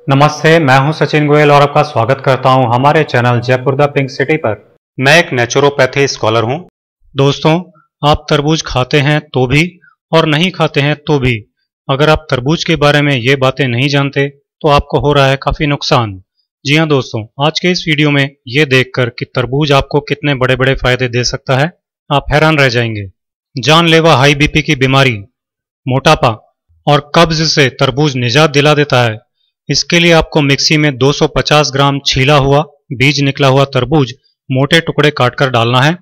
नमस्ते, मैं हूं सचिन गोयल और आपका स्वागत करता हूं हमारे channel Jaipur the pink city पर। मैं एक नेचुरोपैथी स्कॉलर हूं। दोस्तों, आप तरबूज खाते हैं तो भी और नहीं खाते हैं तो भी अगर आप तरबूज के बारे में ये बातें नहीं जानते तो आपको हो रहा है काफ़ी नुकसान। जी हाँ दोस्तों, आज के इस वीडियो में ये देखकर कि तरबूज आपको कितने बड़े बड़े फायदे दे सकता है, आप हैरान रह जाएंगे। जानलेवा हाई बीपी की बीमारी, मोटापा और कब्ज से तरबूज निजात दिला देता है। इसके लिए आपको मिक्सी में 250 ग्राम छीला हुआ बीज निकला हुआ तरबूज मोटे टुकड़े काटकर डालना है।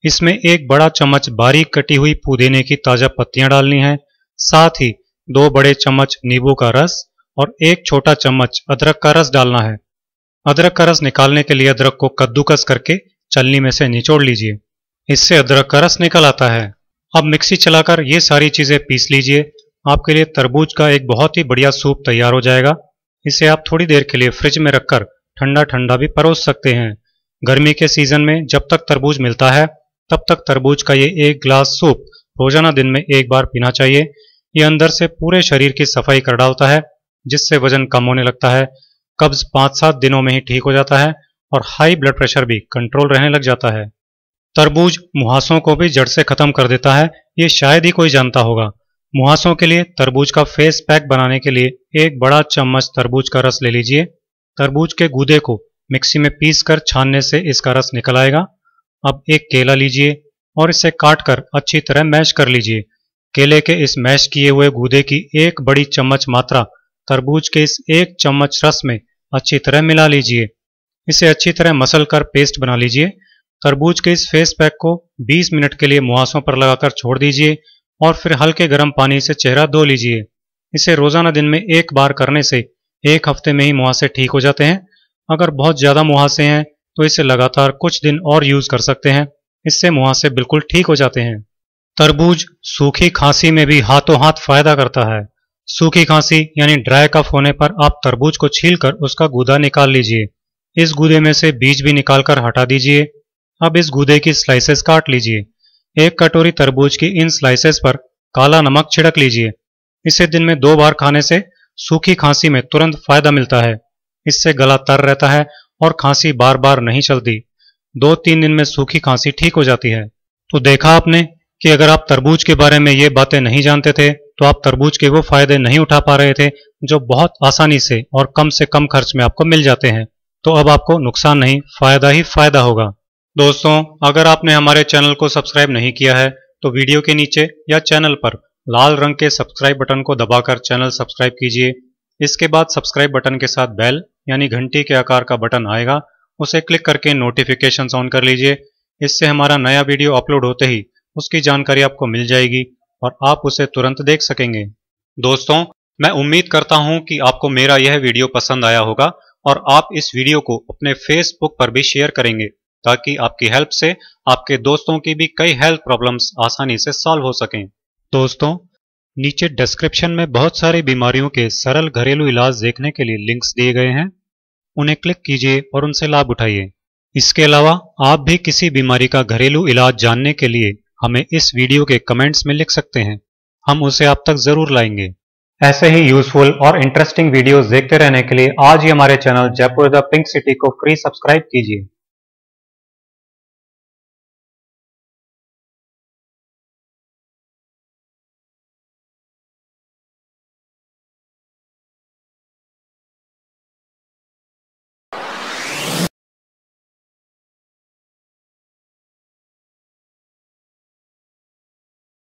इसमें एक बड़ा चम्मच बारीक कटी हुई पुदीने की ताजा पत्तियां डालनी है। साथ ही 2 बड़े चम्मच नींबू का रस और 1 छोटा चम्मच अदरक का रस डालना है। अदरक का रस निकालने के लिए अदरक को कद्दूकस करके छलनी में से निचोड़ लीजिए, इससे अदरक का रस निकल आता है। अब मिक्सी चलाकर ये सारी चीजें पीस लीजिए। आपके लिए तरबूज का एक बहुत ही बढ़िया सूप तैयार हो जाएगा। इसे आप थोड़ी देर के लिए फ्रिज में रखकर ठंडा ठंडा भी परोस सकते हैं। गर्मी के सीजन में जब तक तरबूज मिलता है तब तक तरबूज का ये 1 ग्लास सूप रोजाना दिन में 1 बार पीना चाहिए। ये अंदर से पूरे शरीर की सफाई कर डालता है, जिससे वजन कम होने लगता है, कब्ज 5-7 दिनों में ही ठीक हो जाता है और हाई ब्लड प्रेशर भी कंट्रोल रहने लग जाता है। तरबूज मुहासों को भी जड़ से खत्म कर देता है, ये शायद ही कोई जानता होगा। मुहासों के लिए तरबूज का फेस पैक बनाने के लिए 1 बड़ा चम्मच तरबूज का रस ले लीजिए। तरबूज के गूदे को मिक्सी में पीसकर छानने से इसका रस निकल आएगा। अब एक केला लीजिए और इसे काटकर अच्छी तरह मैश कर लीजिए। केले के इस मैश किए हुए गूदे की 1 बड़ी चम्मच मात्रा तरबूज के इस 1 चम्मच रस में अच्छी तरह मिला लीजिए। इसे अच्छी तरह मसल कर पेस्ट बना लीजिए। तरबूज के इस फेस पैक को 20 मिनट के लिए मुहासों पर लगाकर छोड़ दीजिए और फिर हल्के गर्म पानी से चेहरा धो लीजिए। इसे रोजाना दिन में 1 बार करने से 1 हफ्ते में ही मुहासे ठीक हो जाते हैं। अगर बहुत ज्यादा मुहासे हैं तो इसे लगातार कुछ दिन और यूज कर सकते हैं, इससे मुहासे बिल्कुल ठीक हो जाते हैं। तरबूज सूखी खांसी में भी हाथों हाथ फायदा करता है। सूखी खांसी यानी ड्राई कफ होने पर आप तरबूज को छीलकर उसका गूदा निकाल लीजिए। इस गूदे में से बीज भी निकालकर हटा दीजिए। अब इस गूदे की स्लाइसेस काट लीजिए। 1 कटोरी तरबूज की इन स्लाइसेस पर काला नमक छिड़क लीजिए। इसे दिन में 2 बार खाने से सूखी खांसी में तुरंत फायदा मिलता है। इससे गला तर रहता है और खांसी बार बार नहीं चलती। 2-3 दिन में सूखी खांसी ठीक हो जाती है। तो देखा आपने कि अगर आप तरबूज के बारे में ये बातें नहीं जानते थे तो आप तरबूज के वो फायदे नहीं उठा पा रहे थे जो बहुत आसानी से और कम कम खर्च में आपको मिल जाते हैं। तो अब आपको नुकसान नहीं, फायदा ही फायदा होगा। दोस्तों, अगर आपने हमारे चैनल को सब्सक्राइब नहीं किया है तो वीडियो के नीचे या चैनल पर लाल रंग के सब्सक्राइब बटन को दबाकर चैनल सब्सक्राइब कीजिए। इसके बाद सब्सक्राइब बटन के साथ बेल यानी घंटी के आकार का बटन आएगा, उसे क्लिक करके नोटिफिकेशंस ऑन कर लीजिए। इससे हमारा नया वीडियो अपलोड होते ही उसकी जानकारी आपको मिल जाएगी और आप उसे तुरंत देख सकेंगे। दोस्तों, मैं उम्मीद करता हूं कि आपको मेरा यह वीडियो पसंद आया होगा और आप इस वीडियो को अपने फेसबुक पर भी शेयर करेंगे ताकि आपकी हेल्प से आपके दोस्तों की भी कई हेल्थ प्रॉब्लम्स आसानी से सॉल्व हो सकें। दोस्तों, नीचे डिस्क्रिप्शन में बहुत सारी बीमारियों के सरल घरेलू इलाज देखने के लिए लिंक्स दिए गए हैं, उन्हें क्लिक कीजिए और उनसे लाभ उठाइए। इसके अलावा आप भी किसी बीमारी का घरेलू इलाज जानने के लिए हमें इस वीडियो के कमेंट्स में लिख सकते हैं, हम उसे आप तक जरूर लाएंगे। ऐसे ही यूजफुल और इंटरेस्टिंग वीडियोस देखते रहने के लिए आज ही हमारे channel Jaipur the pink city को फ्री सब्सक्राइब कीजिए।